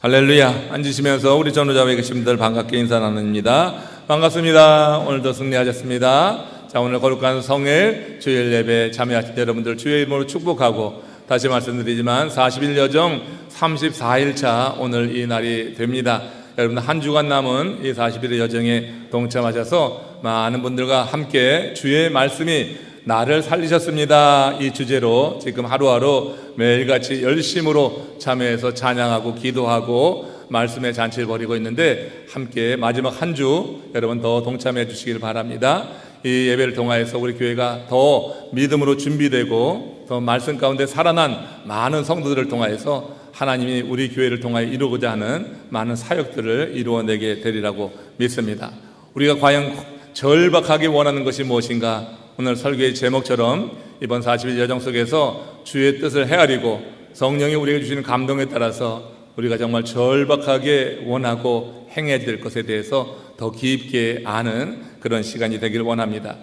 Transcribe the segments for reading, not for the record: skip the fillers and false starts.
할렐루야. 앉으시면서 우리 전우자매 계신 분들 반갑게 인사 나눕니다. 반갑습니다. 오늘도 승리하셨습니다. 자, 오늘 거룩한 성일 주일 예배 참여하신 여러분들 주의 이름으로 축복하고, 다시 말씀드리지만 40일 여정 34일 차 오늘 이 날이 됩니다. 여러분들 한 주간 남은 이 40일의 여정에 동참하셔서 많은 분들과 함께 주의 말씀이 나를 살리셨습니다, 이 주제로 지금 하루하루 매일같이 열심으로 참여해서 찬양하고 기도하고 말씀의 잔치를 벌이고 있는데, 함께 마지막 한 주 여러분 더 동참해 주시길 바랍니다. 이 예배를 통하여서 우리 교회가 더 믿음으로 준비되고 더 말씀 가운데 살아난 많은 성도들을 통하여서 하나님이 우리 교회를 통하여 이루고자 하는 많은 사역들을 이루어내게 되리라고 믿습니다. 우리가 과연 절박하게 원하는 것이 무엇인가? 오늘 설교의 제목처럼 이번 40일 여정 속에서 주의 뜻을 헤아리고 성령이 우리에게 주시는 감동에 따라서 우리가 정말 절박하게 원하고 행해야 될 것에 대해서 더 깊게 아는 그런 시간이 되길 원합니다.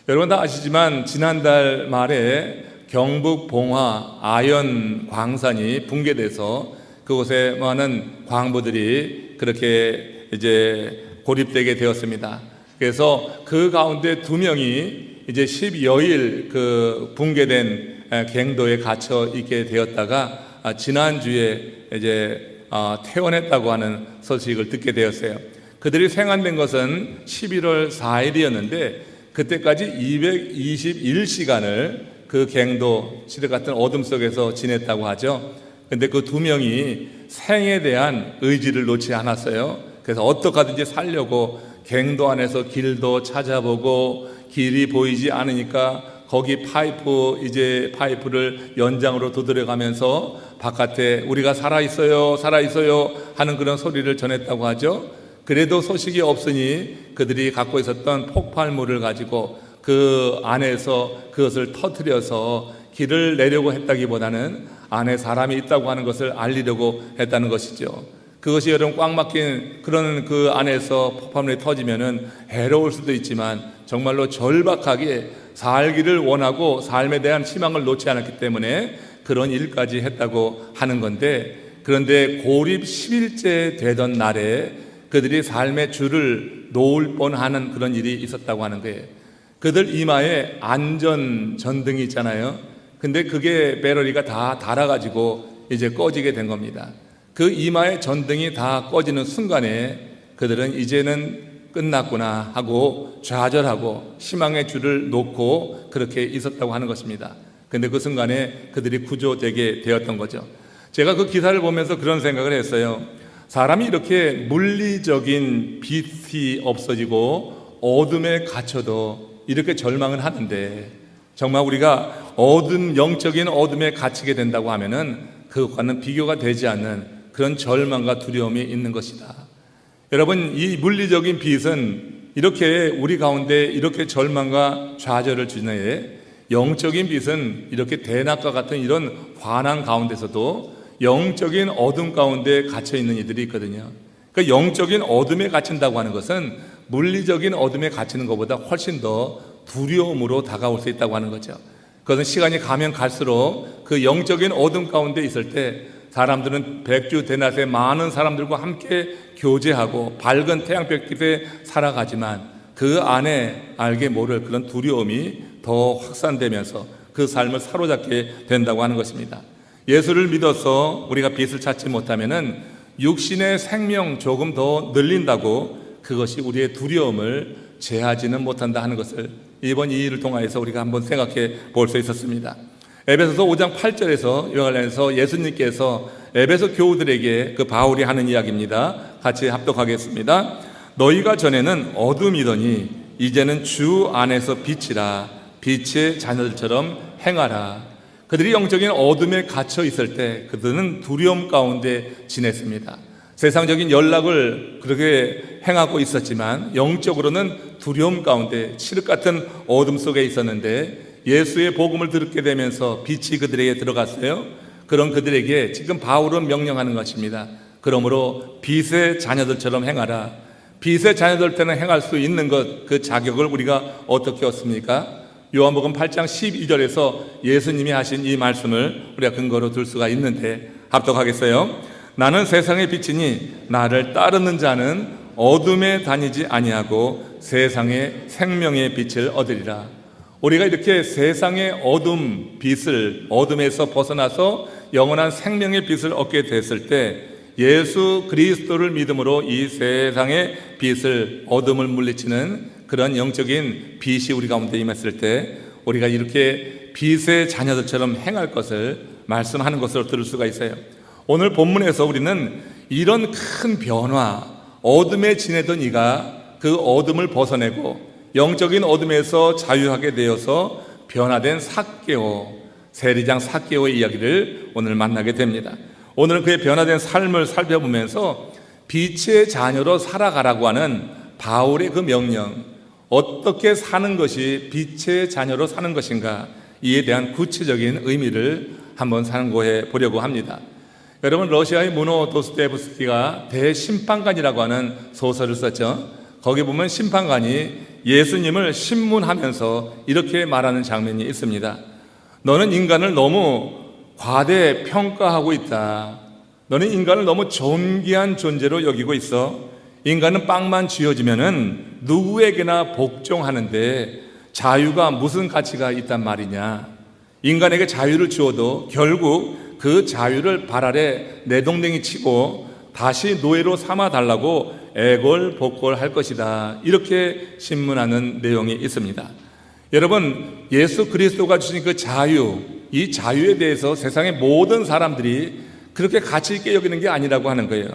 여러분 다 아시지만 지난달 말에 경북 봉화 아연 광산이 붕괴돼서 그곳에 많은 광부들이 그렇게 이제 고립되게 되었습니다. 그래서 그 가운데 2명이 이제 10여일 그 붕괴된 갱도에 갇혀 있게 되었다가 지난주에 이제 퇴원했다고 하는 소식을 듣게 되었어요. 그들이 생환된 것은 11월 4일이었는데 그때까지 221시간을 그 갱도 시대 같은 어둠 속에서 지냈다고 하죠. 근데 그 2명이 생에 대한 의지를 놓지 않았어요. 그래서 어떻게 하든지 살려고 갱도 안에서 길도 찾아보고, 길이 보이지 않으니까 거기 파이프를 연장으로 두드려가면서 바깥에 우리가 살아있어요 하는 그런 소리를 전했다고 하죠. 그래도 소식이 없으니 그들이 갖고 있었던 폭발물을 가지고 그 안에서 그것을 터뜨려서 길을 내려고 했다기보다는 안에 사람이 있다고 하는 것을 알리려고 했다는 것이죠. 그것이 여러분 꽉 막힌 그런 그 안에서 폭발물이 터지면은 해로울 수도 있지만 정말로 절박하게 살기를 원하고 삶에 대한 희망을 놓지 않았기 때문에 그런 일까지 했다고 하는 건데, 그런데 고립 10일째 되던 날에 그들이 삶의 줄을 놓을 뻔하는 그런 일이 있었다고 하는 거예요. 그들 이마에 안전 전등이 있잖아요. 근데 그게 배터리가 다 닳아가지고 이제 꺼지게 된 겁니다. 그 이마의 전등이 다 꺼지는 순간에 그들은 이제는 끝났구나 하고 좌절하고 희망의 줄을 놓고 그렇게 있었다고 하는 것입니다. 근데 그 순간에 그들이 구조되게 되었던 거죠. 제가 그 기사를 보면서 그런 생각을 했어요. 사람이 이렇게 물리적인 빛이 없어지고 어둠에 갇혀도 이렇게 절망을 하는데, 정말 우리가 영적인 어둠에 갇히게 된다고 하면은 그것과는 비교가 되지 않는 그런 절망과 두려움이 있는 것이다. 여러분, 이 물리적인 빛은 이렇게 우리 가운데 이렇게 절망과 좌절을 주네, 영적인 빛은 이렇게 대낮과 같은 이런 환한 가운데서도 영적인 어둠 가운데 갇혀 있는 이들이 있거든요. 그러니까 영적인 어둠에 갇힌다고 하는 것은 물리적인 어둠에 갇히는 것보다 훨씬 더 두려움으로 다가올 수 있다고 하는 거죠. 그것은 시간이 가면 갈수록 그 영적인 어둠 가운데 있을 때 사람들은 백주 대낮에 많은 사람들과 함께 교제하고 밝은 태양빛 깃에 살아가지만 그 안에 알게 모를 그런 두려움이 더 확산되면서 그 삶을 사로잡게 된다고 하는 것입니다. 예수를 믿어서 우리가 빛을 찾지 못하면은 육신의 생명 조금 더 늘린다고 그것이 우리의 두려움을 제하지는 못한다 하는 것을 이번 이 일을 통하여서 우리가 한번 생각해 볼 수 있었습니다. 에베소서 5장 8절에서 요한에서 예수님께서 에베소 교우들에게 그 바울이 하는 이야기입니다. 같이 합독하겠습니다. 너희가 전에는 어둠이더니 이제는 주 안에서 빛이라, 빛의 자녀들처럼 행하라. 그들이 영적인 어둠에 갇혀 있을 때 그들은 두려움 가운데 지냈습니다. 세상적인 연락을 그렇게 행하고 있었지만 영적으로는 두려움 가운데 칠흑 같은 어둠 속에 있었는데, 예수의 복음을 듣게 되면서 빛이 그들에게 들어갔어요. 그런 그들에게 지금 바울은 명령하는 것입니다. 그러므로 빛의 자녀들처럼 행하라. 빛의 자녀들처럼 행할 수 있는 것, 그 자격을 우리가 어떻게 얻습니까? 요한복음 8장 12절에서 예수님이 하신 이 말씀을 우리가 근거로 들 수가 있는데, 합독하겠어요? 나는 세상의 빛이니 나를 따르는 자는 어둠에 다니지 아니하고 세상의 생명의 빛을 얻으리라. 우리가 이렇게 세상의 어둠 빛을 어둠에서 벗어나서 영원한 생명의 빛을 얻게 됐을 때 예수 그리스도를 믿음으로 이 세상의 빛을 어둠을 물리치는 그런 영적인 빛이 우리 가운데 임했을 때 우리가 이렇게 빛의 자녀들처럼 행할 것을 말씀하는 것을 들을 수가 있어요. 오늘 본문에서 우리는 이런 큰 변화, 어둠에 지내던 이가 그 어둠을 벗어내고 영적인 어둠에서 자유하게 되어서 변화된 삭개오, 세리장 삭개오의 이야기를 오늘 만나게 됩니다. 오늘은 그의 변화된 삶을 살펴보면서 빛의 자녀로 살아가라고 하는 바울의 그 명령, 어떻게 사는 것이 빛의 자녀로 사는 것인가, 이에 대한 구체적인 의미를 한번 상고해 보려고 합니다. 여러분, 러시아의 무노 도스토옙스키가 대심판관이라고 하는 소설을 썼죠. 거기 보면 심판관이 예수님을 신문하면서 이렇게 말하는 장면이 있습니다. 너는 인간을 너무 과대평가하고 있다. 너는 인간을 너무 존귀한 존재로 여기고 있어. 인간은 빵만 쥐어지면은 누구에게나 복종하는데 자유가 무슨 가치가 있단 말이냐. 인간에게 자유를 주어도 결국 그 자유를 발 아래 내동댕이 치고 다시 노예로 삼아달라고 애걸복걸할 것이다. 이렇게 신문하는 내용이 있습니다. 여러분, 예수 그리스도가 주신 그 자유, 이 자유에 대해서 세상의 모든 사람들이 그렇게 가치 있게 여기는 게 아니라고 하는 거예요.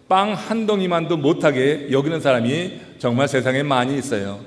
빵 한 덩이만도 못하게 여기는 사람이 정말 세상에 많이 있어요.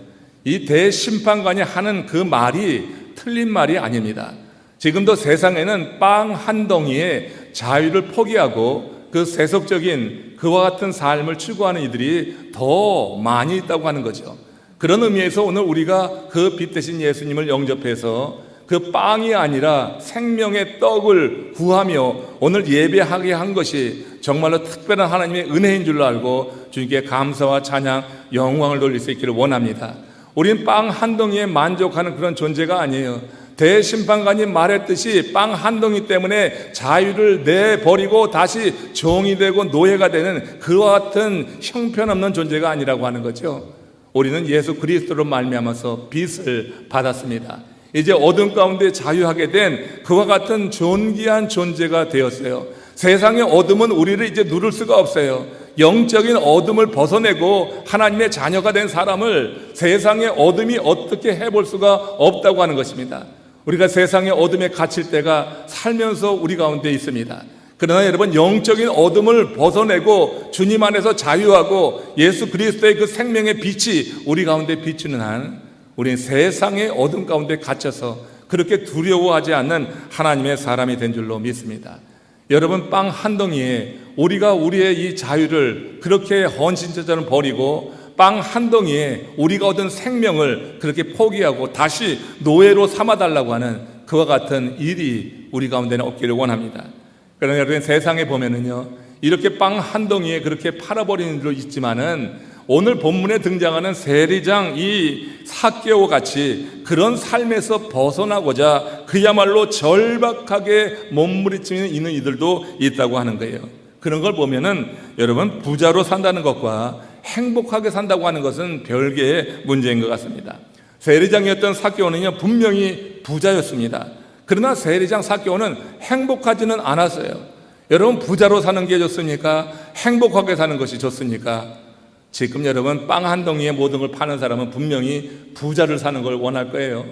이 대심판관이 하는 그 말이 틀린 말이 아닙니다. 지금도 세상에는 빵 한 덩이에 자유를 포기하고 그 세속적인 그와 같은 삶을 추구하는 이들이 더 많이 있다고 하는 거죠. 그런 의미에서 오늘 우리가 그 빛 대신 예수님을 영접해서 그 빵이 아니라 생명의 떡을 구하며 오늘 예배하게 한 것이 정말로 특별한 하나님의 은혜인 줄로 알고 주님께 감사와 찬양, 영광을 돌릴 수 있기를 원합니다. 우리는 빵 한 덩이에 만족하는 그런 존재가 아니에요. 대심판관이 말했듯이 빵 한 덩이 때문에 자유를 내버리고 다시 종이 되고 노예가 되는 그와 같은 형편없는 존재가 아니라고 하는 거죠. 우리는 예수 그리스도로 말미암아서 빛을 받았습니다. 이제 어둠 가운데 자유하게 된 그와 같은 존귀한 존재가 되었어요. 세상의 어둠은 우리를 이제 누를 수가 없어요. 영적인 어둠을 벗어내고 하나님의 자녀가 된 사람을 세상의 어둠이 어떻게 해볼 수가 없다고 하는 것입니다. 우리가 세상의 어둠에 갇힐 때가 살면서 우리 가운데 있습니다. 그러나 여러분, 영적인 어둠을 벗어내고 주님 안에서 자유하고 예수 그리스도의 그 생명의 빛이 우리 가운데 비추는 한 우리는 세상의 어둠 가운데 갇혀서 그렇게 두려워하지 않는 하나님의 사람이 된 줄로 믿습니다. 여러분, 빵 한 덩이에 우리가 우리의 이 자유를 그렇게 헌신처럼 버리고 빵 한 덩이에 우리가 얻은 생명을 그렇게 포기하고 다시 노예로 삼아달라고 하는 그와 같은 일이 우리 가운데는 없기를 원합니다. 그러나 여러분, 세상에 보면은요, 이렇게 빵 한 덩이에 그렇게 팔아버리는 일도 있지만은 오늘 본문에 등장하는 세리장 이 삭개오 같이 그런 삶에서 벗어나고자 그야말로 절박하게 몸부림치는 있는 이들도 있다고 하는 거예요. 그런 걸 보면은 여러분, 부자로 산다는 것과 행복하게 산다고 하는 것은 별개의 문제인 것 같습니다. 세리장이었던 삭개오는요, 분명히 부자였습니다. 그러나 세리장 삭개오는 행복하지는 않았어요. 여러분, 부자로 사는 게 좋습니까? 행복하게 사는 것이 좋습니까? 지금 여러분, 빵 한 덩이에 모든 걸 파는 사람은 분명히 부자를 사는 걸 원할 거예요.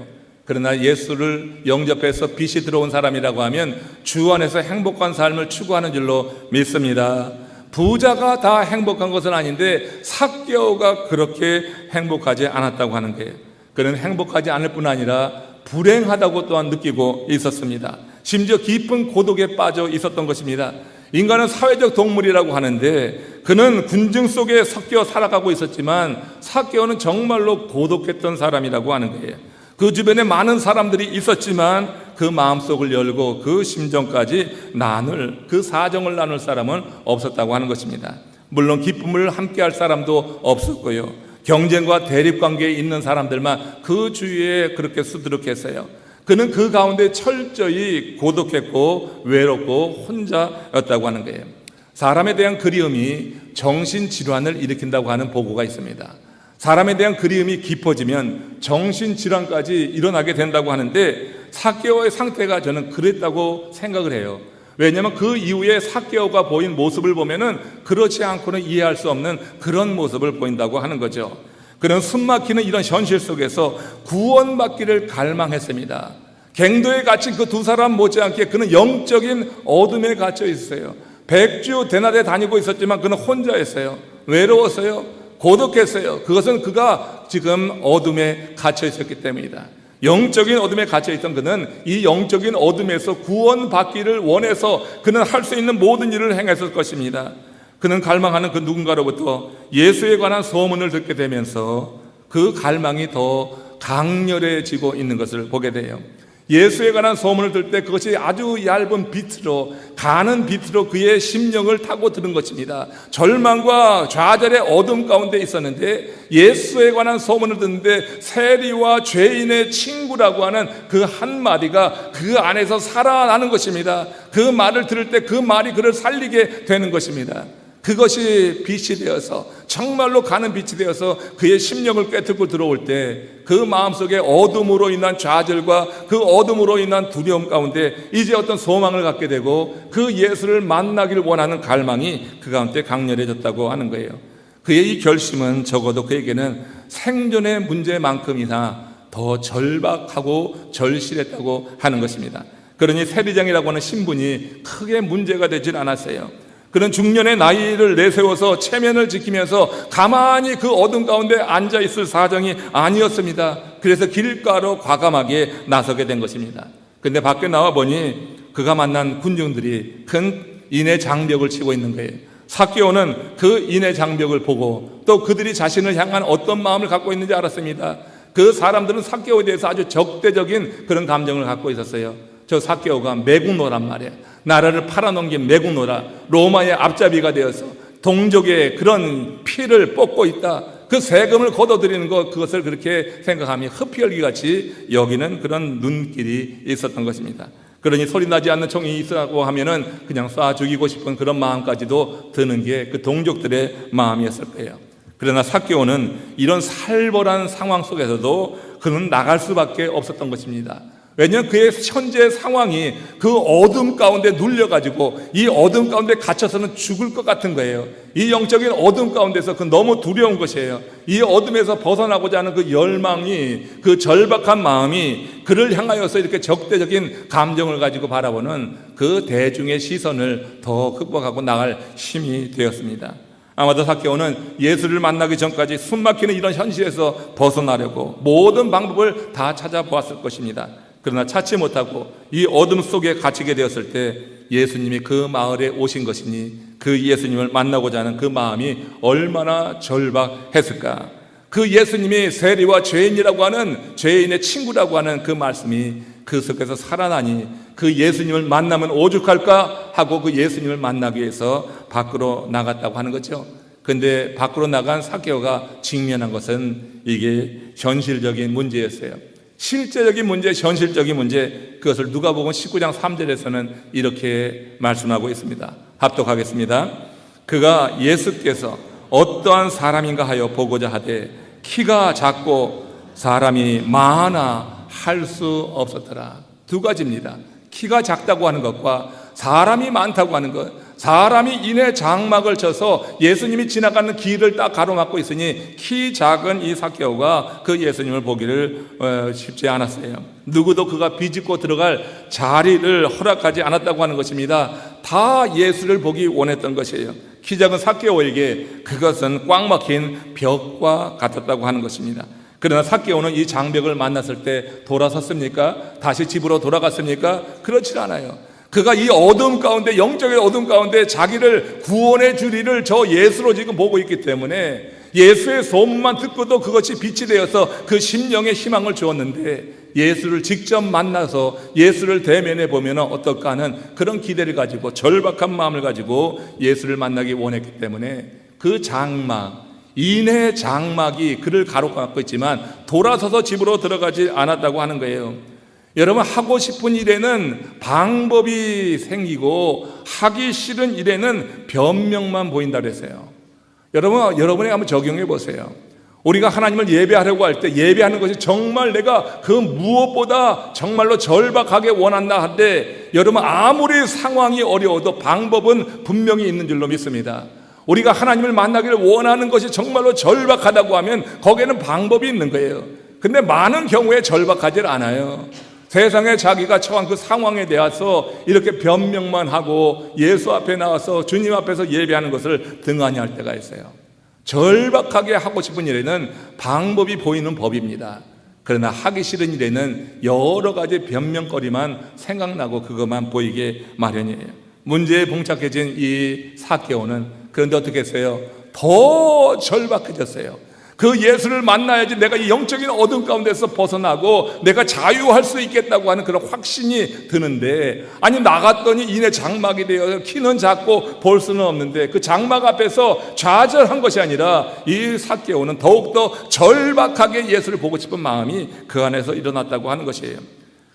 그러나 예수를 영접해서 빛이 들어온 사람이라고 하면 주 안에서 행복한 삶을 추구하는 줄로 믿습니다. 부자가 다 행복한 것은 아닌데 삭개오가 그렇게 행복하지 않았다고 하는 거예요. 그는 행복하지 않을 뿐 아니라 불행하다고 또한 느끼고 있었습니다. 심지어 깊은 고독에 빠져 있었던 것입니다. 인간은 사회적 동물이라고 하는데 그는 군중 속에 섞여 살아가고 있었지만 삭개오는 정말로 고독했던 사람이라고 하는 거예요. 그 주변에 많은 사람들이 있었지만 그 마음속을 열고 그 심정까지 나눌, 그 사정을 나눌 사람은 없었다고 하는 것입니다. 물론 기쁨을 함께할 사람도 없었고요, 경쟁과 대립관계에 있는 사람들만 그 주위에 그렇게 수두룩했어요. 그는 그 가운데 철저히 고독했고 외롭고 혼자였다고 하는 거예요. 사람에 대한 그리움이 정신질환을 일으킨다고 하는 보고가 있습니다. 사람에 대한 그리움이 깊어지면 정신질환까지 일어나게 된다고 하는데 삭개오의 상태가 저는 그랬다고 생각을 해요. 왜냐하면 그 이후에 삭개오가 보인 모습을 보면은 그렇지 않고는 이해할 수 없는 그런 모습을 보인다고 하는 거죠. 그런 숨막히는 이런 현실 속에서 구원받기를 갈망했습니다. 갱도에 갇힌 그 두 사람 못지않게 그는 영적인 어둠에 갇혀 있어요. 백주 대낮에 다니고 있었지만 그는 혼자였어요. 외로웠어요. 고독했어요. 그것은 그가 지금 어둠에 갇혀 있었기 때문이다. 영적인 어둠에 갇혀 있던 그는 이 영적인 어둠에서 구원받기를 원해서 그는 할 수 있는 모든 일을 행했을 것입니다. 그는 갈망하는 그 누군가로부터 예수에 관한 소문을 듣게 되면서 그 갈망이 더 강렬해지고 있는 것을 보게 돼요. 예수에 관한 소문을 들 때 그것이 아주 얇은 빛으로, 가는 빛으로 그의 심령을 타고 드는 것입니다. 절망과 좌절의 어둠 가운데 있었는데 예수에 관한 소문을 듣는데 세리와 죄인의 친구라고 하는 그 한마디가 그 안에서 살아나는 것입니다. 그 말을 들을 때 그 말이 그를 살리게 되는 것입니다. 그것이 빛이 되어서, 정말로 가는 빛이 되어서 그의 심령을 꿰뚫고 들어올 때 그 마음속에 어둠으로 인한 좌절과 그 어둠으로 인한 두려움 가운데 이제 어떤 소망을 갖게 되고 그 예수를 만나기를 원하는 갈망이 그 가운데 강렬해졌다고 하는 거예요. 그의 이 결심은 적어도 그에게는 생존의 문제만큼이나 더 절박하고 절실했다고 하는 것입니다. 그러니 세리장이라고 하는 신분이 크게 문제가 되질 않았어요. 그는 중년의 나이를 내세워서 체면을 지키면서 가만히 그 어둠 가운데 앉아있을 사정이 아니었습니다. 그래서 길가로 과감하게 나서게 된 것입니다. 그런데 밖에 나와 보니 그가 만난 군중들이 큰 인의 장벽을 치고 있는 거예요. 삭개오는 그 인의 장벽을 보고 또 그들이 자신을 향한 어떤 마음을 갖고 있는지 알았습니다. 그 사람들은 삭개오에 대해서 아주 적대적인 그런 감정을 갖고 있었어요. 저 삭개오가 매국노란 말이에요. 나라를 팔아넘긴 매국노라, 로마의 앞잡이가 되어서 동족의 그런 피를 뽑고 있다. 그 세금을 걷어들이는 것, 그것을 그렇게 생각하며 흡혈귀같이 여기는 그런 눈길이 있었던 것입니다. 그러니 소리나지 않는 총이 있다고 하면은 그냥 쏴 죽이고 싶은 그런 마음까지도 드는 게 그 동족들의 마음이었을 거예요. 그러나 삭개오는 이런 살벌한 상황 속에서도 그는 나갈 수밖에 없었던 것입니다. 왜냐하면 그의 현재 상황이 그 어둠 가운데 눌려가지고 이 어둠 가운데 갇혀서는 죽을 것 같은 거예요. 이 영적인 어둠 가운데서 그 너무 두려운 것이에요. 이 어둠에서 벗어나고자 하는 그 열망이, 그 절박한 마음이 그를 향하여서 이렇게 적대적인 감정을 가지고 바라보는 그 대중의 시선을 더 극복하고 나갈 힘이 되었습니다. 아마도 삭개오는 예수를 만나기 전까지 숨막히는 이런 현실에서 벗어나려고 모든 방법을 다 찾아보았을 것입니다. 그러나 찾지 못하고 이 어둠 속에 갇히게 되었을 때 예수님이 그 마을에 오신 것이니 그 예수님을 만나고자 하는 그 마음이 얼마나 절박했을까. 그 예수님이 세리와 죄인이라고 하는, 죄인의 친구라고 하는 그 말씀이 그 속에서 살아나니 그 예수님을 만나면 오죽할까 하고 그 예수님을 만나기 위해서 밖으로 나갔다고 하는 거죠. 그런데 밖으로 나간 삭개오가 직면한 것은 이게 현실적인 문제였어요. 실제적인 문제, 현실적인 문제, 그것을 누가복음 19장 3절에서는 이렇게 말씀하고 있습니다. 합독하겠습니다. 그가 예수께서 어떠한 사람인가 하여 보고자 하되 키가 작고 사람이 많아 할 수 없었더라. 두 가지입니다. 키가 작다고 하는 것과 사람이 많다고 하는 것. 사람이 인의 장막을 쳐서 예수님이 지나가는 길을 딱 가로막고 있으니 키 작은 이 삭개오가 그 예수님을 보기를 쉽지 않았어요. 누구도 그가 비집고 들어갈 자리를 허락하지 않았다고 하는 것입니다. 다 예수를 보기 원했던 것이에요. 키 작은 삭개오에게 그것은 꽉 막힌 벽과 같았다고 하는 것입니다. 그러나 삭개오는 이 장벽을 만났을 때 돌아섰습니까? 다시 집으로 돌아갔습니까? 그렇지 않아요. 그가 이 어둠 가운데, 영적인 어둠 가운데 자기를 구원해 주리를 저 예수로 지금 보고 있기 때문에 예수의 소문만 듣고도 그것이 빛이 되어서 그 심령에 희망을 주었는데 예수를 직접 만나서 예수를 대면해 보면 어떨까 하는 그런 기대를 가지고 절박한 마음을 가지고 예수를 만나기 원했기 때문에 그 장막, 인의 장막이 그를 가로막고 있지만 돌아서서 집으로 들어가지 않았다고 하는 거예요. 여러분, 하고 싶은 일에는 방법이 생기고 하기 싫은 일에는 변명만 보인다 그랬어요. 여러분이 한번 적용해 보세요. 우리가 하나님을 예배하려고 할 때 예배하는 것이 정말 내가 그 무엇보다 정말로 절박하게 원한다 할 때 여러분, 아무리 상황이 어려워도 방법은 분명히 있는 줄로 믿습니다. 우리가 하나님을 만나기를 원하는 것이 정말로 절박하다고 하면 거기에는 방법이 있는 거예요. 근데 많은 경우에 절박하지 않아요. 세상에 자기가 처한 그 상황에 대해서 이렇게 변명만 하고 예수 앞에 나와서 주님 앞에서 예배하는 것을 등한히 할 때가 있어요. 절박하게 하고 싶은 일에는 방법이 보이는 법입니다. 그러나 하기 싫은 일에는 여러 가지 변명거리만 생각나고 그것만 보이게 마련이에요. 문제에 봉착해진 이 삭개오는 그런데 어떻게 했어요? 더 절박해졌어요. 그 예수를 만나야지 내가 이 영적인 어둠 가운데서 벗어나고 내가 자유할 수 있겠다고 하는 그런 확신이 드는데, 아니 나갔더니 이내 장막이 되어 키는 작고 볼 수는 없는데 그 장막 앞에서 좌절한 것이 아니라 이 삭개오는 더욱더 절박하게 예수를 보고 싶은 마음이 그 안에서 일어났다고 하는 것이에요.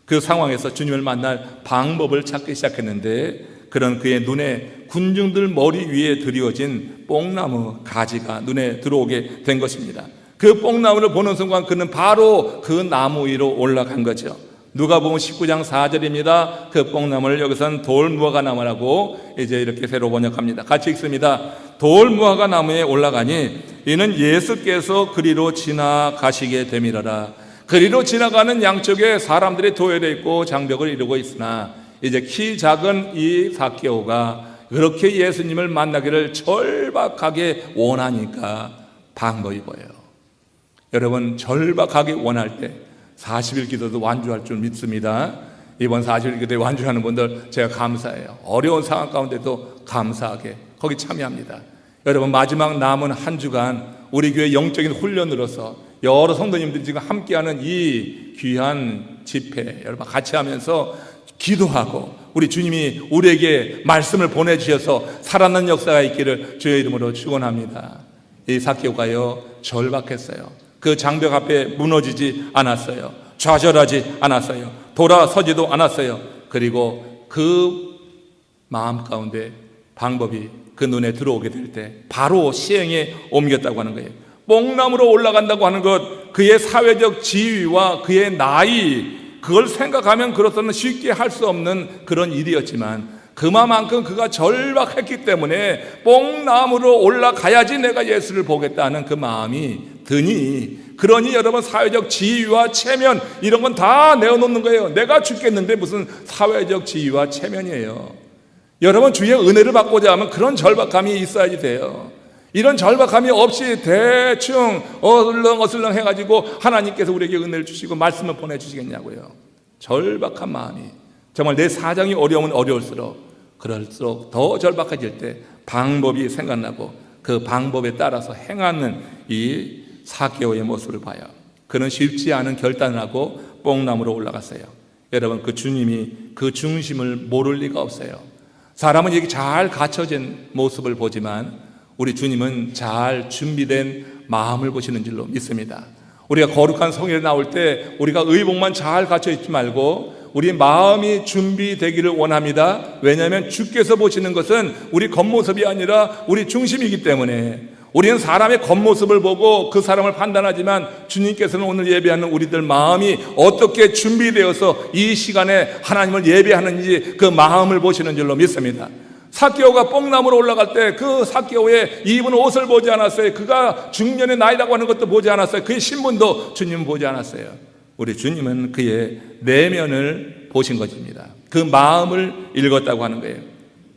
그 상황에서 주님을 만날 방법을 찾기 시작했는데, 그런 그의 눈에 군중들 머리 위에 드리워진 뽕나무 가지가 눈에 들어오게 된 것입니다. 그 뽕나무를 보는 순간 그는 바로 그 나무 위로 올라간 거죠. 누가복음 19장 4절입니다. 그 뽕나무를 여기서는 돌무화과 나무라고 이제 이렇게 새로 번역합니다. 같이 읽습니다. 돌무화과 나무에 올라가니 이는 예수께서 그리로 지나가시게 됨이라라. 그리로 지나가는 양쪽에 사람들이 도열해 있고 장벽을 이루고 있으나 이제 키 작은 이 삭개오가 그렇게 예수님을 만나기를 절박하게 원하니까 방법이 보여요. 여러분, 절박하게 원할 때 40일 기도도 완주할 줄 믿습니다. 이번 40일 기도에 완주하는 분들 제가 감사해요. 어려운 상황 가운데도 감사하게 거기 참여합니다. 여러분, 마지막 남은 한 주간 우리 교회 영적인 훈련으로서 여러 성도님들이 지금 함께하는 이 귀한 집회 여러분 같이 하면서 기도하고 우리 주님이 우리에게 말씀을 보내주셔서 살아나는 역사가 있기를 주의 이름으로 축원합니다. 이 삭개오가요 절박했어요. 그 장벽 앞에 무너지지 않았어요. 좌절하지 않았어요. 돌아서지도 않았어요. 그리고 그 마음 가운데 방법이 그 눈에 들어오게 될 때 바로 시행에 옮겼다고 하는 거예요. 뽕나무로 올라간다고 하는 것, 그의 사회적 지위와 그의 나이, 그걸 생각하면 그로서는 쉽게 할 수 없는 그런 일이었지만 그만큼 그가 절박했기 때문에 뽕나무로 올라가야지 내가 예수를 보겠다는 그 마음이 드니, 그러니 여러분 사회적 지위와 체면 이런 건 다 내어놓는 거예요. 내가 죽겠는데 무슨 사회적 지위와 체면이에요. 여러분, 주의 은혜를 받고자 하면 그런 절박함이 있어야지 돼요. 이런 절박함이 없이 대충 어슬렁어슬렁 해가지고 하나님께서 우리에게 은혜를 주시고 말씀을 보내주시겠냐고요. 절박한 마음이, 정말 내 사정이 어려우면 어려울수록 그럴수록 더 절박해질 때 방법이 생각나고 그 방법에 따라서 행하는 이 삭개오의 모습을 봐요. 그는 쉽지 않은 결단을 하고 뽕나무로 올라갔어요. 여러분, 그 주님이 그 중심을 모를 리가 없어요. 사람은 이렇게 잘 갖춰진 모습을 보지만 우리 주님은 잘 준비된 마음을 보시는 줄로 믿습니다. 우리가 거룩한 성회에 나올 때 우리가 의복만 잘 갖춰 있지 말고 우리 마음이 준비되기를 원합니다. 왜냐하면 주께서 보시는 것은 우리 겉모습이 아니라 우리 중심이기 때문에 우리는 사람의 겉모습을 보고 그 사람을 판단하지만 주님께서는 오늘 예배하는 우리들 마음이 어떻게 준비되어서 이 시간에 하나님을 예배하는지 그 마음을 보시는 줄로 믿습니다. 삭개오가 뽕나무로 올라갈 때 그 삭개오의 입은 옷을 보지 않았어요. 그가 중년의 나이라고 하는 것도 보지 않았어요. 그의 신분도 주님은 보지 않았어요. 우리 주님은 그의 내면을 보신 것입니다. 그 마음을 읽었다고 하는 거예요.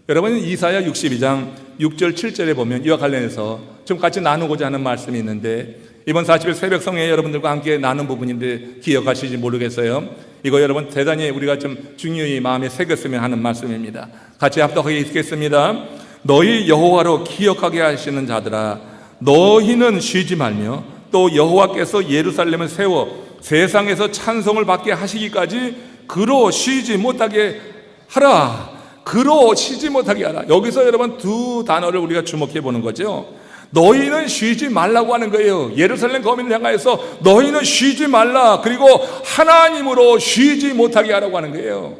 여러분, 이사야 62장 6절 7절에 보면 이와 관련해서 좀 같이 나누고자 하는 말씀이 있는데, 이번 40일 새벽 성회에 여러분들과 함께 나눈 부분인데 기억하실지 모르겠어요. 이거 여러분 대단히 우리가 좀 중요히 마음에 새겼으면 하는 말씀입니다. 같이 합독하게 읽겠습니다. 너희 여호와로 기억하게 하시는 자들아, 너희는 쉬지 말며 또 여호와께서 예루살렘을 세워 세상에서 찬송을 받게 하시기까지 그로 쉬지 못하게 하라. 그로 쉬지 못하게 하라. 여기서 여러분 두 단어를 우리가 주목해 보는 거죠. 너희는 쉬지 말라고 하는 거예요. 예루살렘 거민을 향하여서 너희는 쉬지 말라, 그리고 하나님으로 쉬지 못하게 하라고 하는 거예요.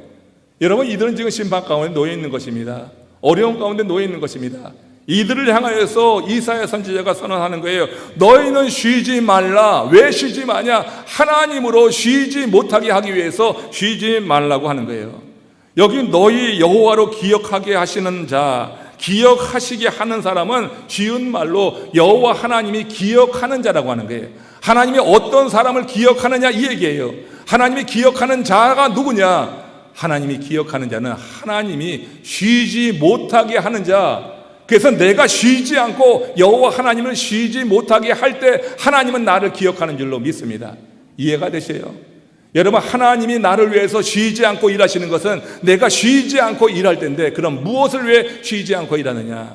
여러분, 이들은 지금 심판 가운데 놓여 있는 것입니다. 어려움 가운데 놓여 있는 것입니다. 이들을 향하여서 이사야 선지자가 선언하는 거예요. 너희는 쉬지 말라. 왜 쉬지 마냐? 하나님으로 쉬지 못하게 하기 위해서 쉬지 말라고 하는 거예요. 여기 너희 여호와로 기억하게 하시는 자, 기억하시게 하는 사람은 쉬운 말로 여호와 하나님이 기억하는 자라고 하는 거예요. 하나님이 어떤 사람을 기억하느냐 이 얘기예요. 하나님이 기억하는 자가 누구냐? 하나님이 기억하는 자는 하나님이 쉬지 못하게 하는 자. 그래서 내가 쉬지 않고 여호와 하나님을 쉬지 못하게 할 때 하나님은 나를 기억하는 줄로 믿습니다. 이해가 되세요? 여러분, 하나님이 나를 위해서 쉬지 않고 일하시는 것은 내가 쉬지 않고 일할 때인데, 그럼 무엇을 위해 쉬지 않고 일하느냐?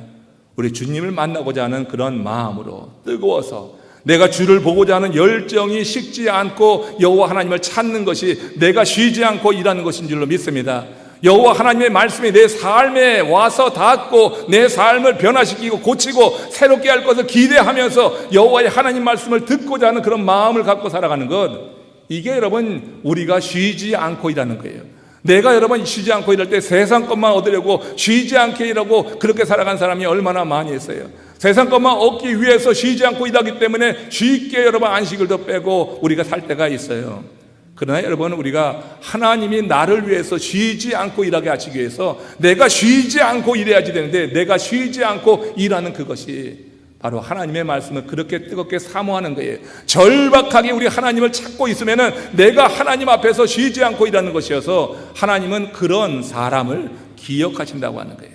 우리 주님을 만나고자 하는 그런 마음으로 뜨거워서 내가 주를 보고자 하는 열정이 식지 않고 여호와 하나님을 찾는 것이 내가 쉬지 않고 일하는 것인 줄로 믿습니다. 여호와 하나님의 말씀이 내 삶에 와서 닿고 내 삶을 변화시키고 고치고 새롭게 할 것을 기대하면서 여호와의 하나님 말씀을 듣고자 하는 그런 마음을 갖고 살아가는 것, 이게 여러분 우리가 쉬지 않고 일하는 거예요. 내가 여러분 쉬지 않고 일할 때 세상 것만 얻으려고 쉬지 않게 일하고 그렇게 살아간 사람이 얼마나 많이 있어요. 세상 것만 얻기 위해서 쉬지 않고 일하기 때문에 쉽게 여러분 안식을 더 빼고 우리가 살 때가 있어요. 그러나 여러분, 우리가 하나님이 나를 위해서 쉬지 않고 일하게 하시기 위해서 내가 쉬지 않고 일해야지 되는데, 내가 쉬지 않고 일하는 그것이 바로 하나님의 말씀을 그렇게 뜨겁게 사모하는 거예요. 절박하게 우리 하나님을 찾고 있으면은 내가 하나님 앞에서 쉬지 않고 일하는 것이어서 하나님은 그런 사람을 기억하신다고 하는 거예요.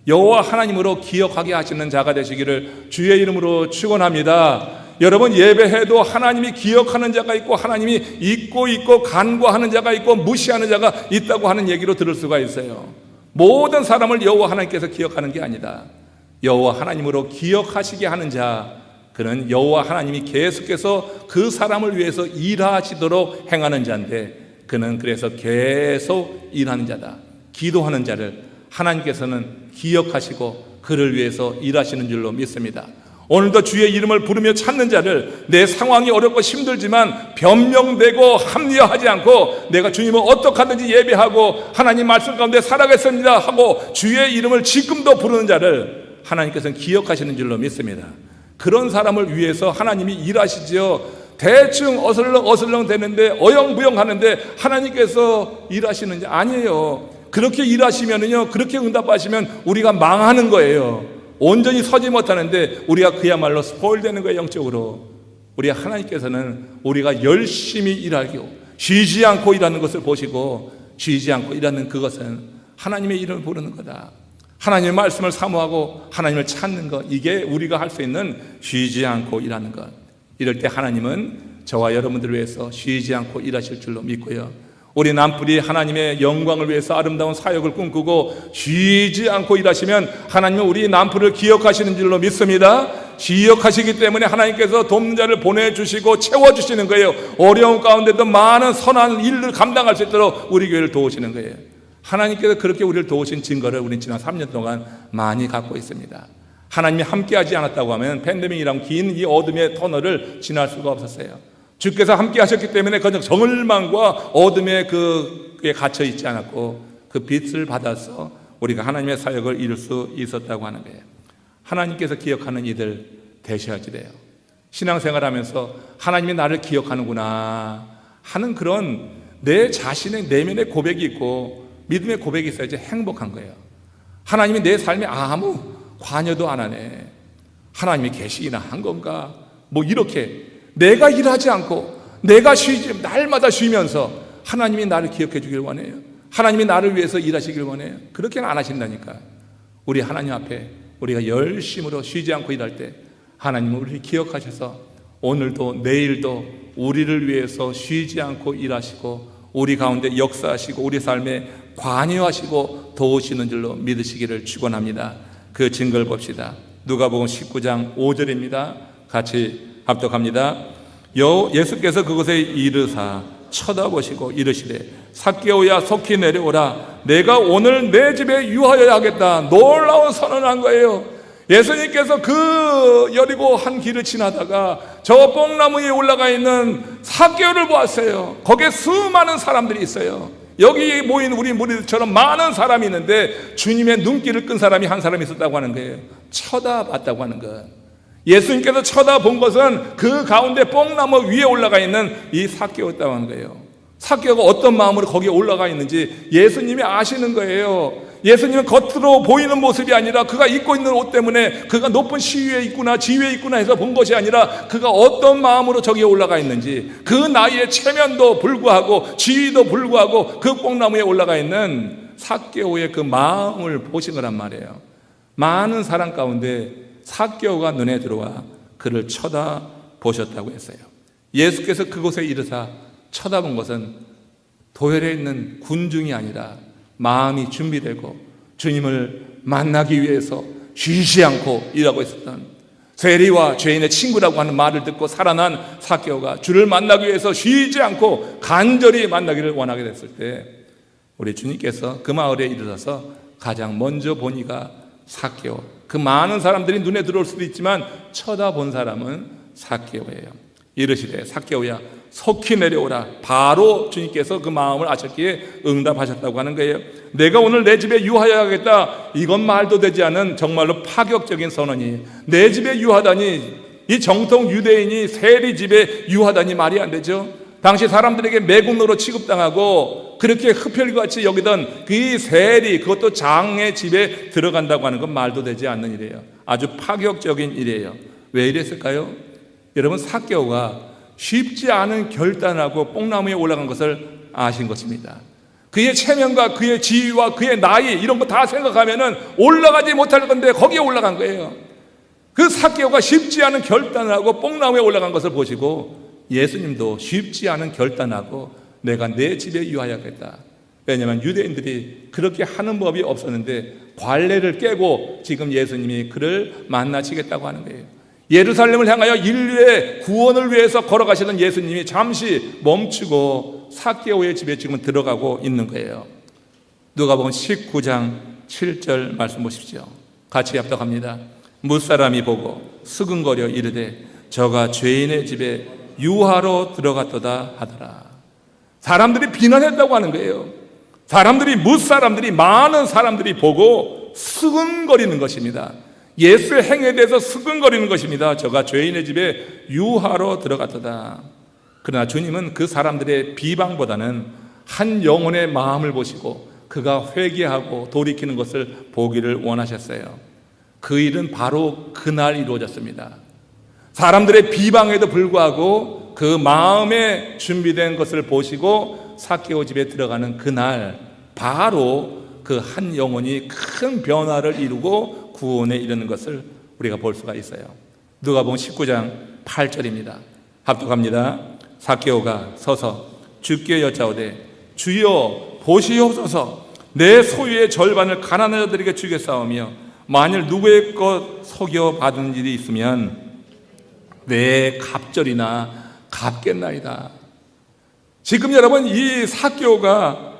여호와 하나님으로 기억하게 하시는 자가 되시기를 주의 이름으로 축원합니다. 여러분, 예배해도 하나님이 기억하는 자가 있고 하나님이 잊고 간과하는 자가 있고 무시하는 자가 있다고 하는 얘기로 들을 수가 있어요. 모든 사람을 여호와 하나님께서 기억하는 게 아니다. 여호와 하나님으로 기억하시게 하는 자, 그는 여호와 하나님이 계속해서 그 사람을 위해서 일하시도록 행하는 자인데, 그는 그래서 계속 일하는 자다. 기도하는 자를 하나님께서는 기억하시고 그를 위해서 일하시는 줄로 믿습니다. 오늘도 주의 이름을 부르며 찾는 자를, 내 상황이 어렵고 힘들지만 변명되고 합리화하지 않고 내가 주님을 어떻게 하든지 예배하고 하나님 말씀 가운데 살아가겠습니다 하고 주의 이름을 지금도 부르는 자를 하나님께서는 기억하시는 줄로 믿습니다. 그런 사람을 위해서 하나님이 일하시지요. 대충 어슬렁 되는데, 어영부영 하는데 하나님께서 일하시는 자 아니에요. 그렇게 일하시면은요, 그렇게 응답하시면 우리가 망하는 거예요. 온전히 서지 못하는데 우리가 그야말로 스포일 되는 거예요, 영적으로. 우리 하나님께서는 우리가 열심히 일하고 쉬지 않고 일하는 것을 보시고, 쉬지 않고 일하는 그것은 하나님의 이름을 부르는 거다. 하나님의 말씀을 사모하고 하나님을 찾는 것, 이게 우리가 할 수 있는 쉬지 않고 일하는 것. 이럴 때 하나님은 저와 여러분들을 위해서 쉬지 않고 일하실 줄로 믿고요, 우리 남풀이 하나님의 영광을 위해서 아름다운 사역을 꿈꾸고 쉬지 않고 일하시면 하나님은 우리 남풀을 기억하시는 줄로 믿습니다. 기억하시기 때문에 하나님께서 돕는 자를 보내주시고 채워주시는 거예요. 어려운 가운데도 많은 선한 일을 감당할 수 있도록 우리 교회를 도우시는 거예요. 하나님께서 그렇게 우리를 도우신 증거를 우리는 지난 3년 동안 많이 갖고 있습니다. 하나님이 함께하지 않았다고 하면 팬데믹이란 긴 이 어둠의 터널을 지날 수가 없었어요. 주께서 함께 하셨기 때문에 그저 정을망과 어둠에 그에 갇혀 있지 않았고 그 빛을 받아서 우리가 하나님의 사역을 이룰 수 있었다고 하는 거예요. 하나님께서 기억하는 이들 되셔야지 돼요. 신앙생활하면서 하나님이 나를 기억하는구나 하는 그런 내 자신의 내면의 고백이 있고 믿음의 고백이 있어야지 행복한 거예요. 하나님이 내 삶에 아무 관여도 안 하네, 하나님이 계시기나 한 건가, 뭐 이렇게 내가 일하지 않고 내가 쉬지, 날마다 쉬면서 하나님이 나를 기억해 주길 원해요. 하나님이 나를 위해서 일하시길 원해요. 그렇게는 안 하신다니까. 우리 하나님 앞에 우리가 열심으로 쉬지 않고 일할 때 하나님은 우리를 기억하셔서 오늘도 내일도 우리를 위해서 쉬지 않고 일하시고 우리 가운데 역사하시고 우리 삶에 관여하시고 도우시는 줄로 믿으시기를 축원합니다. 그 증거를 봅시다. 누가복음 19장 5절입니다. 같이 합독합니다. 예수께서 그곳에 이르사 쳐다보시고 이르시되 삭개오야 속히 내려오라, 내가 오늘 내 집에 유하여야 하겠다. 놀라운 선언한 거예요. 예수님께서 그 여리고 한 길을 지나다가 저 뽕나무 위에 올라가 있는 삭개오를 보았어요. 거기에 수많은 사람들이 있어요. 여기 모인 우리 무리들처럼 많은 사람이 있는데 주님의 눈길을 끈 사람이 한 사람이 있었다고 하는 거예요. 쳐다봤다고 하는 것. 예수님께서 쳐다본 것은 그 가운데 뽕나무 위에 올라가 있는 이 삭개오였다고 하는 거예요. 삭개오가 어떤 마음으로 거기에 올라가 있는지 예수님이 아시는 거예요. 예수님은 겉으로 보이는 모습이 아니라 그가 입고 있는 옷 때문에 그가 높은 시위에 있구나 지위에 있구나 해서 본 것이 아니라 그가 어떤 마음으로 저기에 올라가 있는지, 그 나이에 체면도 불구하고 지위도 불구하고 그 뽕나무에 올라가 있는 삭개오의 그 마음을 보신 거란 말이에요. 많은 사람 가운데 삭개오가 눈에 들어와 그를 쳐다보셨다고 했어요. 예수께서 그곳에 이르사 쳐다본 것은 도열에 있는 군중이 아니라 마음이 준비되고 주님을 만나기 위해서 쉬지 않고 일하고 있었던 세리와 죄인의 친구라고 하는 말을 듣고 살아난 삭개오가 주를 만나기 위해서 쉬지 않고 간절히 만나기를 원하게 됐을 때 우리 주님께서 그 마을에 이르러서 가장 먼저 보니가 삭개오, 그 많은 사람들이 눈에 들어올 수도 있지만 쳐다본 사람은 삭개오예요. 이르시되 삭개오야 속히 내려오라. 바로 주님께서 그 마음을 아셨기에 응답하셨다고 하는 거예요. 내가 오늘 내 집에 유하여야겠다, 이건 말도 되지 않은 정말로 파격적인 선언이, 내 집에 유하다니, 이 정통 유대인이 세리 집에 유하다니 말이 안 되죠. 당시 사람들에게 매국노로 취급당하고 그렇게 흡혈같이 여기던 그 세리, 그것도 장의 집에 들어간다고 하는 건 말도 되지 않는 일이에요. 아주 파격적인 일이에요. 왜 이랬을까요? 여러분, 삭개오가 쉽지 않은 결단하고 뽕나무에 올라간 것을 아신 것입니다. 그의 체면과 그의 지위와 그의 나이 이런 거 다 생각하면은 올라가지 못할 건데 거기에 올라간 거예요. 그 삭개오가 쉽지 않은 결단을 하고 뽕나무에 올라간 것을 보시고 예수님도 쉽지 않은 결단하고 내가 내 집에 유하여야겠다. 왜냐하면 유대인들이 그렇게 하는 법이 없었는데 관례를 깨고 지금 예수님이 그를 만나시겠다고 하는 거예요. 예루살렘을 향하여 인류의 구원을 위해서 걸어가시던 예수님이 잠시 멈추고 삭개오의 집에 지금 들어가고 있는 거예요. 누가복음 19장 7절 말씀 보십시오. 같이 합독합니다. 무사람이 보고 수근거려 이르되 저가 죄인의 집에 유하로 들어갔도다 하더라. 사람들이 비난했다고 하는 거예요. 사람들이, 무사람들이, 많은 사람들이 보고 수근거리는 것입니다. 예수의 행위에 대해서 수근거리는 것입니다. 저가 죄인의 집에 유하로 들어갔다. 그러나 주님은 그 사람들의 비방보다는 한 영혼의 마음을 보시고 그가 회개하고 돌이키는 것을 보기를 원하셨어요. 그 일은 바로 그날 이루어졌습니다. 사람들의 비방에도 불구하고 그 마음에 준비된 것을 보시고 삭개오 집에 들어가는 그날 바로 그 한 영혼이 큰 변화를 이루고 구원에 이르는 것을 우리가 볼 수가 있어요. 누가복음 19장 8절입니다. 합독합니다. 삭개오가 서서 주께 여짜오되 주여 보시옵소서, 내 소유의 절반을 가난한 자들에게 주겠사오며 만일 누구의 것 속여 받은 일이 있으면 내 갑절이나 갚겠나이다. 지금 여러분, 이 삭개오가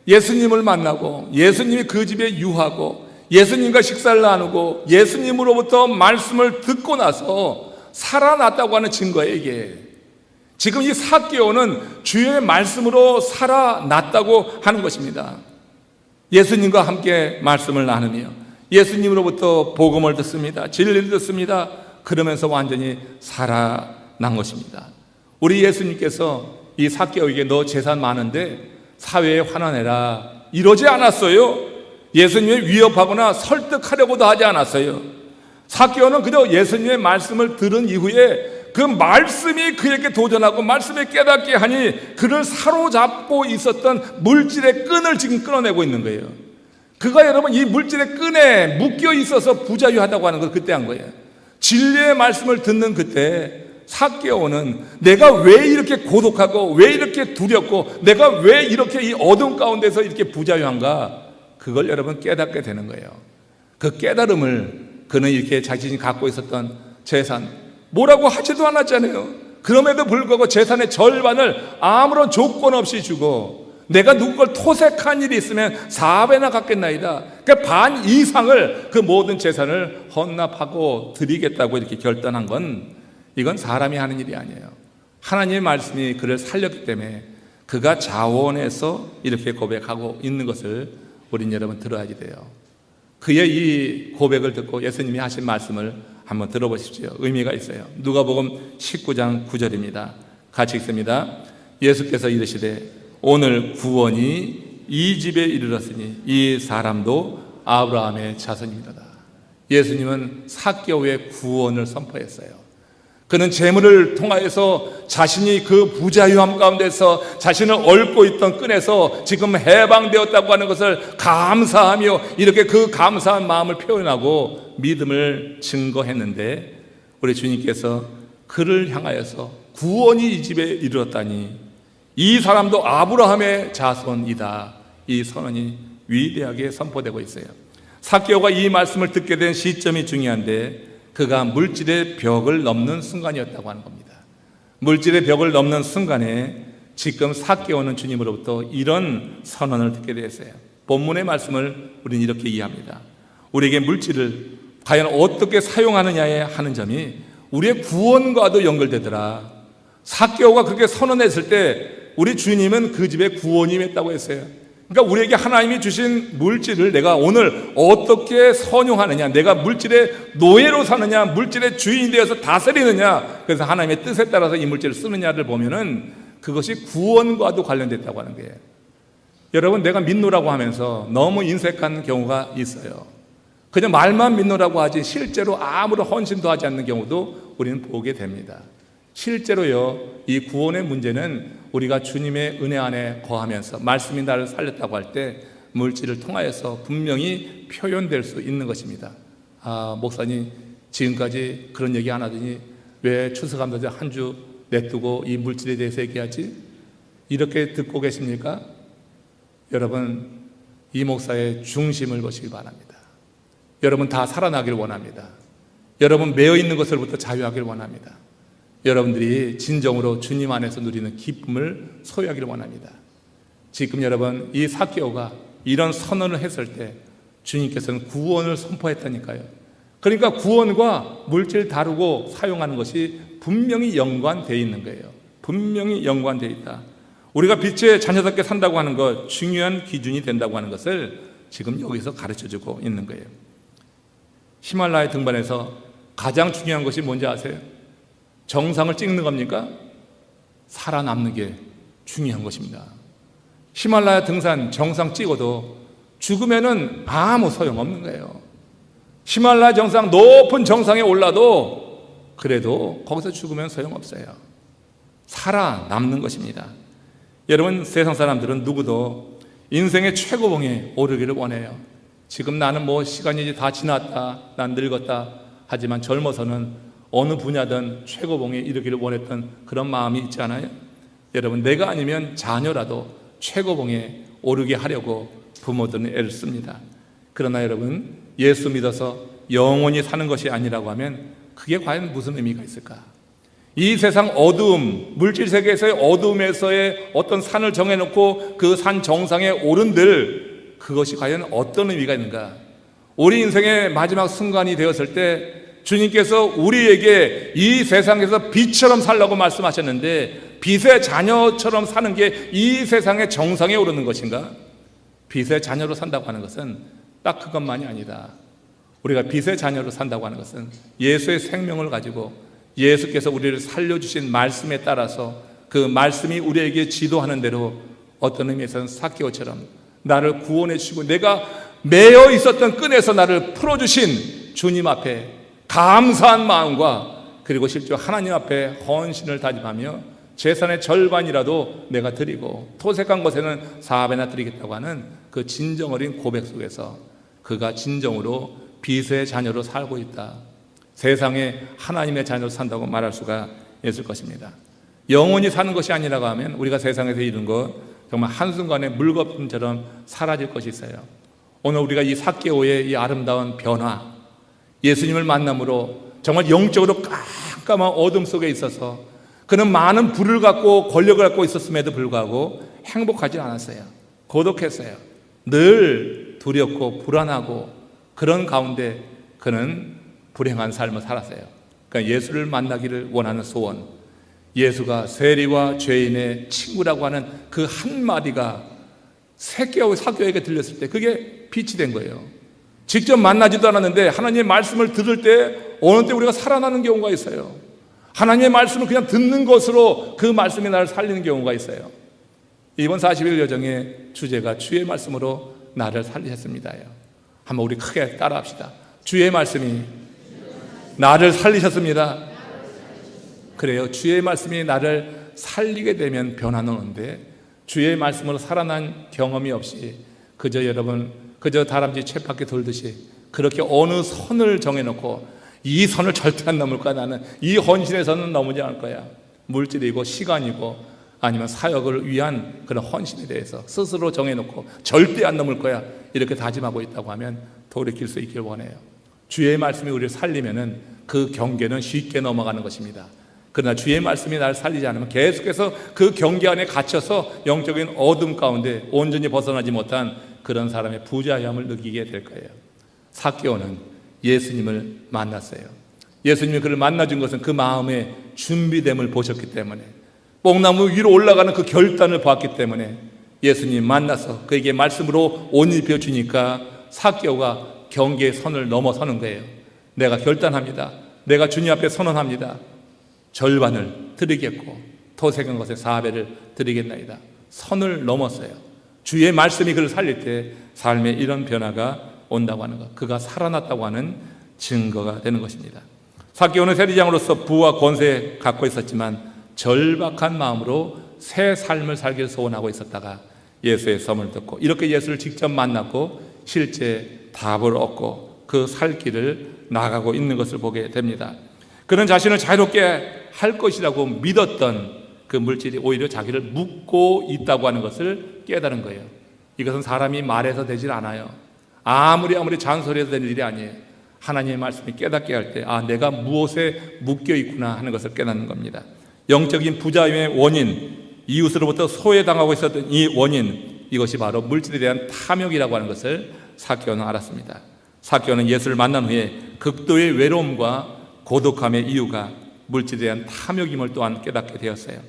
예수님을 만나고 예수님이 그 집에 유하고 예수님과 식사를 나누고 예수님으로부터 말씀을 듣고 나서 살아났다고 하는 증거예요. 이게 지금 이 삭개오는 주의 말씀으로 살아났다고 하는 것입니다. 예수님과 함께 말씀을 나누며 예수님으로부터 복음을 듣습니다. 진리를 듣습니다. 그러면서 완전히 살아난 것입니다. 우리 예수님께서 이 삭개오에게 너 재산 많은데 사회에 환원해라 이러지 않았어요. 예수님을 위협하거나 설득하려고도 하지 않았어요. 삭개오는 그저 예수님의 말씀을 들은 이후에 그 말씀이 그에게 도전하고 말씀에 깨닫게 하니 그를 사로잡고 있었던 물질의 끈을 지금 끊어내고 있는 거예요. 그가 여러분 이 물질의 끈에 묶여 있어서 부자유하다고 하는 걸 그때 한 거예요. 진리의 말씀을 듣는 그때 삭개오는 내가 왜 이렇게 고독하고 왜 이렇게 두렵고 내가 왜 이렇게 이 어둠 가운데서 이렇게 부자유한가, 그걸 여러분 깨닫게 되는 거예요. 그 깨달음을 그는 이렇게 자신이 갖고 있었던 재산 뭐라고 하지도 않았잖아요. 그럼에도 불구하고 재산의 절반을 아무런 조건 없이 주고 내가 누구 걸 토색한 일이 있으면 4배나 갚겠나이다. 그러니까 반 이상을 그 모든 재산을 헌납하고 드리겠다고 이렇게 결단한 건 이건 사람이 하는 일이 아니에요. 하나님의 말씀이 그를 살렸기 때문에 그가 자원해서 이렇게 고백하고 있는 것을 우린 여러분 들어야지 돼요. 그의 이 고백을 듣고 예수님이 하신 말씀을 한번 들어보십시오. 의미가 있어요. 누가복음 19장 9절입니다. 같이 읽습니다. 예수께서 이르시되 오늘 구원이 이 집에 이르렀으니 이 사람도 아브라함의 자손입니다. 예수님은 삭개오의 구원을 선포했어요. 그는 재물을 통하여서 자신이 그 부자유함 가운데서 자신을 얽고 있던 끈에서 지금 해방되었다고 하는 것을 감사하며 이렇게 그 감사한 마음을 표현하고 믿음을 증거했는데 우리 주님께서 그를 향하여서 구원이 이 집에 이르렀다니 이 사람도 아브라함의 자손이다. 이 선언이 위대하게 선포되고 있어요. 삭개오가 이 말씀을 듣게 된 시점이 중요한데 그가 물질의 벽을 넘는 순간이었다고 하는 겁니다. 물질의 벽을 넘는 순간에 지금 삭개오는 주님으로부터 이런 선언을 듣게 되었어요. 본문의 말씀을 우리는 이렇게 이해합니다. 우리에게 물질을 과연 어떻게 사용하느냐에 하는 점이 우리의 구원과도 연결되더라. 삭개오가 그렇게 선언했을 때 우리 주님은 그 집에 구원이 임했다고 했어요. 그러니까 우리에게 하나님이 주신 물질을 내가 오늘 어떻게 선용하느냐, 내가 물질의 노예로 사느냐, 물질의 주인이 되어서 다스리느냐, 그래서 하나님의 뜻에 따라서 이 물질을 쓰느냐를 보면은 그것이 구원과도 관련됐다고 하는 거예요. 여러분, 내가 믿노라고 하면서 너무 인색한 경우가 있어요. 그냥 말만 믿노라고 하지 실제로 아무런 헌신도 하지 않는 경우도 우리는 보게 됩니다. 실제로요, 이 구원의 문제는 우리가 주님의 은혜 안에 거하면서 말씀이 나를 살렸다고 할 때 물질을 통하여서 분명히 표현될 수 있는 것입니다. 아, 목사님 지금까지 그런 얘기 안 하더니 왜 추수감사절 한 주 내두고 이 물질에 대해서 얘기하지? 이렇게 듣고 계십니까? 여러분, 이 목사의 중심을 보시기 바랍니다. 여러분 다 살아나길 원합니다. 여러분 매여 있는 것으로부터 자유하길 원합니다. 여러분들이 진정으로 주님 안에서 누리는 기쁨을 소유하기를 원합니다. 지금 여러분 이 삭개오가 이런 선언을 했을 때 주님께서는 구원을 선포했다니까요. 그러니까 구원과 물질 다루고 사용하는 것이 분명히 연관되어 있는 거예요. 분명히 연관되어 있다. 우리가 빛의 자녀답게 산다고 하는 것, 중요한 기준이 된다고 하는 것을 지금 여기서 가르쳐주고 있는 거예요. 히말라야 등반에서 가장 중요한 것이 뭔지 아세요? 정상을 찍는 겁니까? 살아남는 게 중요한 것입니다. 히말라야 등산 정상 찍어도 죽으면은 아무 소용없는 거예요. 히말라야 정상 높은 정상에 올라도 그래도 거기서 죽으면 소용없어요. 살아남는 것입니다. 여러분, 세상 사람들은 누구도 인생의 최고봉에 오르기를 원해요. 지금 나는 뭐 시간이 이제 다 지났다, 난 늙었다 하지만 젊어서는 어느 분야든 최고봉에 이르기를 원했던 그런 마음이 있지 않아요? 여러분, 내가 아니면 자녀라도 최고봉에 오르게 하려고 부모들은 애를 씁니다. 그러나 여러분, 예수 믿어서 영원히 사는 것이 아니라고 하면 그게 과연 무슨 의미가 있을까? 이 세상 어두움, 물질 세계에서의 어두움에서의 어떤 산을 정해놓고 그 산 정상에 오른들 그것이 과연 어떤 의미가 있는가? 우리 인생의 마지막 순간이 되었을 때 주님께서 우리에게 이 세상에서 빛처럼 살라고 말씀하셨는데 빛의 자녀처럼 사는 게 이 세상의 정상에 오르는 것인가? 빛의 자녀로 산다고 하는 것은 딱 그것만이 아니다. 우리가 빛의 자녀로 산다고 하는 것은 예수의 생명을 가지고 예수께서 우리를 살려주신 말씀에 따라서 그 말씀이 우리에게 지도하는 대로 어떤 의미에서는 삭개오처럼 나를 구원해 주시고 내가 매여 있었던 끈에서 나를 풀어주신 주님 앞에 감사한 마음과 그리고 실제 하나님 앞에 헌신을 다짐하며 재산의 절반이라도 내가 드리고 토색한 것에는 4배나 드리겠다고 하는 그 진정 어린 고백 속에서 그가 진정으로 빛의 자녀로 살고 있다. 세상에 하나님의 자녀로 산다고 말할 수가 있을 것입니다. 영원히 사는 것이 아니라고 하면 우리가 세상에서 이룬 것 정말 한순간에 물거품처럼 사라질 것이 있어요. 오늘 우리가 이 삭개오의 이 아름다운 변화, 예수님을 만남으로 정말 영적으로 깜깜한 어둠 속에 있어서 그는 많은 부를 갖고 권력을 갖고 있었음에도 불구하고 행복하지 않았어요. 고독했어요. 늘 두렵고 불안하고 그런 가운데 그는 불행한 삶을 살았어요. 그러니까 예수를 만나기를 원하는 소원, 예수가 세리와 죄인의 친구라고 하는 그 한마디가 사개오에게 들렸을 때 그게 빛이 된 거예요. 직접 만나지도 않았는데 하나님의 말씀을 들을 때 어느 때 우리가 살아나는 경우가 있어요. 하나님의 말씀을 그냥 듣는 것으로 그 말씀이 나를 살리는 경우가 있어요. 이번 40일 여정의 주제가 주의 말씀으로 나를 살리셨습니다요. 한번 우리 크게 따라합시다. 주의 말씀이 나를 살리셨습니다. 그래요. 주의 말씀이 나를 살리게 되면 변화는 오는데 주의 말씀으로 살아난 경험이 없이 그저 다람쥐 쳇바퀴 돌듯이 그렇게 어느 선을 정해놓고 이 선을 절대 안 넘을 거야, 나는 이 헌신의 선은 넘지 않을 거야, 물질이고 시간이고 아니면 사역을 위한 그런 헌신에 대해서 스스로 정해놓고 절대 안 넘을 거야 이렇게 다짐하고 있다고 하면 돌이킬 수 있길 원해요. 주의 말씀이 우리를 살리면은 그 경계는 쉽게 넘어가는 것입니다. 그러나 주의 말씀이 나를 살리지 않으면 계속해서 그 경계 안에 갇혀서 영적인 어둠 가운데 온전히 벗어나지 못한 그런 사람의 부자함을 느끼게 될 거예요. 삭개오는 예수님을 만났어요. 예수님이 그를 만나준 것은 그 마음의 준비됨을 보셨기 때문에, 뽕나무 위로 올라가는 그 결단을 봤기 때문에 예수님 만나서 그에게 말씀으로 옷 입혀주니까 삭개오가 경계의 선을 넘어서는 거예요. 내가 결단합니다. 내가 주님 앞에 선언합니다. 절반을 드리겠고 토색한 것에 4배를 드리겠나이다. 선을 넘었어요. 주의 말씀이 그를 살릴 때 삶에 이런 변화가 온다고 하는 것, 그가 살아났다고 하는 증거가 되는 것입니다. 삭개오는 세리장으로서 부와 권세 갖고 있었지만 절박한 마음으로 새 삶을 살기를 소원하고 있었다가 예수의 썸을 듣고 이렇게 예수를 직접 만났고 실제 답을 얻고 그 살 길을 나가고 있는 것을 보게 됩니다. 그는 자신을 자유롭게 할 것이라고 믿었던 그 물질이 오히려 자기를 묶고 있다고 하는 것을 깨달은 거예요. 이것은 사람이 말해서 되질 않아요. 아무리 잔소리해서 되는 일이 아니에요. 하나님의 말씀이 깨닫게 할 때 내가 무엇에 묶여 있구나 하는 것을 깨닫는 겁니다. 영적인 부자임의 원인, 이웃으로부터 소외당하고 있었던 이 원인, 이것이 바로 물질에 대한 탐욕이라고 하는 것을 삭개오는 알았습니다. 삭개오는 예수를 만난 후에 극도의 외로움과 고독함의 이유가 물질에 대한 탐욕임을 또한 깨닫게 되었어요.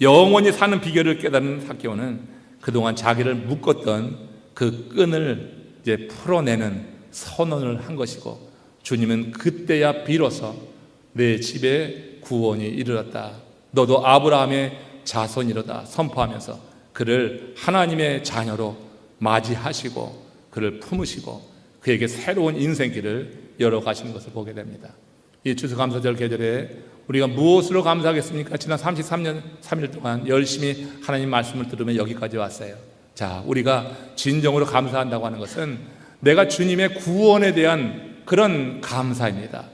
영원히 사는 비결을 깨닫는 삭개오는 그동안 자기를 묶었던 그 끈을 이제 풀어내는 선언을 한 것이고, 주님은 그때야 비로소 내 집에 구원이 이르렀다, 너도 아브라함의 자손이로다 선포하면서 그를 하나님의 자녀로 맞이하시고 그를 품으시고 그에게 새로운 인생길을 열어가시는 것을 보게 됩니다. 이 추수감사절 계절에 우리가 무엇으로 감사하겠습니까? 지난 33년 3일 동안 열심히 하나님 말씀을 들으며 여기까지 왔어요. 자, 우리가 진정으로 감사한다고 하는 것은 내가 주님의 구원에 대한 그런 감사입니다.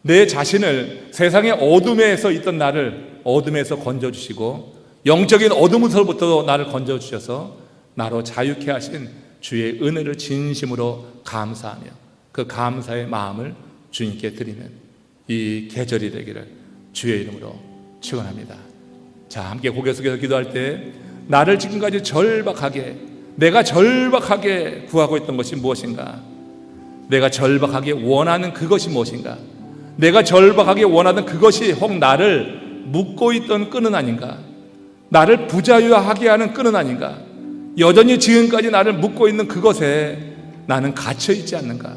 내 자신을 세상의 어둠에서 있던 나를 어둠에서 건져주시고 영적인 어둠으로부터 나를 건져주셔서 나로 자유케 하신 주의 은혜를 진심으로 감사하며 그 감사의 마음을 주님께 드리는 이 계절이 되기를 주의 이름으로 축원합니다. 자, 함께 고개 숙여서 기도할 때 나를 지금까지 내가 절박하게 구하고 있던 것이 무엇인가? 내가 절박하게 원하는 그것이 무엇인가? 내가 절박하게 원하던 그것이 혹 나를 묶고 있던 끈은 아닌가? 나를 부자유하게 하는 끈은 아닌가? 여전히 지금까지 나를 묶고 있는 그것에 나는 갇혀 있지 않는가?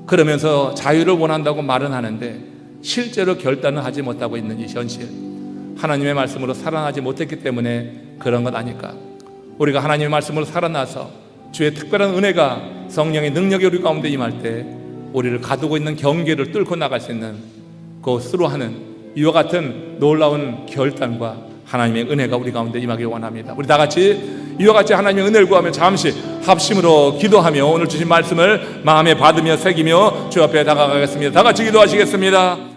그러면서 자유를 원한다고 말은 하는데 실제로 결단을 하지 못하고 있는 이 현실, 하나님의 말씀으로 살아나지 못했기 때문에 그런 것 아닐까? 우리가 하나님의 말씀으로 살아나서 주의 특별한 은혜가, 성령의 능력이 우리 가운데 임할 때 우리를 가두고 있는 경계를 뚫고 나갈 수 있는 그것으로 하는 이와 같은 놀라운 결단과 하나님의 은혜가 우리 가운데 임하길 원합니다. 우리 다 같이 이와 같이 하나님의 은혜를 구하며 잠시 합심으로 기도하며 오늘 주신 말씀을 마음에 받으며 새기며 주 앞에 다가가겠습니다. 다 같이 기도하시겠습니다.